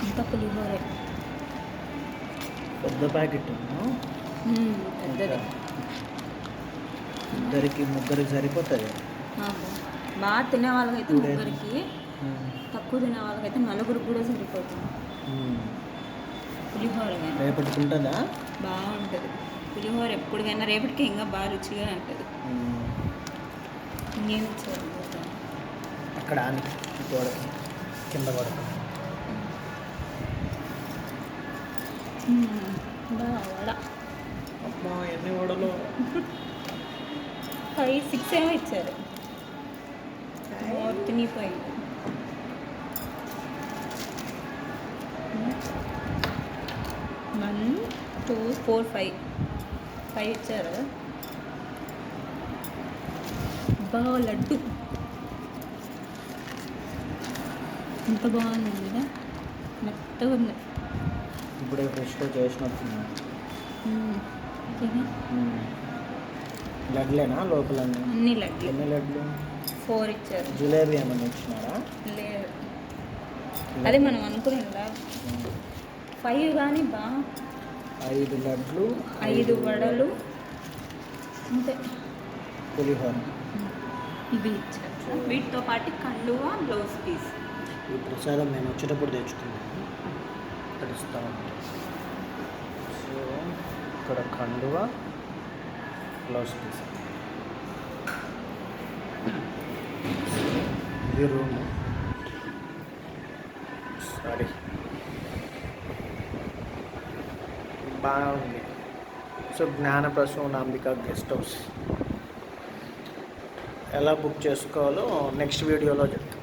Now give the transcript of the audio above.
ఇంత పులిహోరే. పెద్ద ప్యాకెట్ పెద్దది. ఇద్దరికి ముగ్గురికి సరిపోతుంది. బాగా తినే వాళ్ళకైతే ముగ్గురికి, తక్కువ తినే వాళ్ళకైతే నలుగురికి కూడా సరిపోతుంది పులిహోర. రేపటికి ఉంటుందా? బాగుంటుంది పులిహోర ఎప్పటికైనా. రేపటికి ఇంకా బాగా రుచిగా ఉంటుంది. ఇంకేం ఇచ్చారు అక్కడ గోడకి కింద గోడకి వడ. అమ్మా ఎన్ని వడలు! 5, 6 ఏమో ఇచ్చారు. తినిపోయింది. 1, 2, 4, 5 ఇచ్చారు. బాగా లడ్డు ఎంత బాగుంది కదా, మెత్తగా ఉంది. ఇప్పుడే ఫ్రెష్గా చేసినట్టున్నా. లడ్లేనా లోపల? అన్ని లడ్లు. ఎన్ని లడ్లు? 4 ఇచ్చారు. జిలేబీ ఏమన్నా ఇచ్చినారా? లేదు, అదే మనం అనుకునేలా 5 కానీ 5 లడ్లు, 5 వడలు అంతే. పులిహోర ఇవి ఇచ్చారు. వీటితో పాటు కండువా, బ్లౌజ్ పీస్. ఈ ప్రసాదం మేము వచ్చేటప్పుడు తెచ్చుకున్నాము. ఇక్కడ ఇస్తామంటే. సో ఇక్కడ కండువా, బ్లౌజ్ పీస్. ఇది రూము. సారీ, బాగుంది. సో జ్ఞానప్రసూనాంబిక గెస్ట్ హౌస్ ఎలా బుక్ చేసుకోవాలో నెక్స్ట్ వీడియోలో చెప్తాను.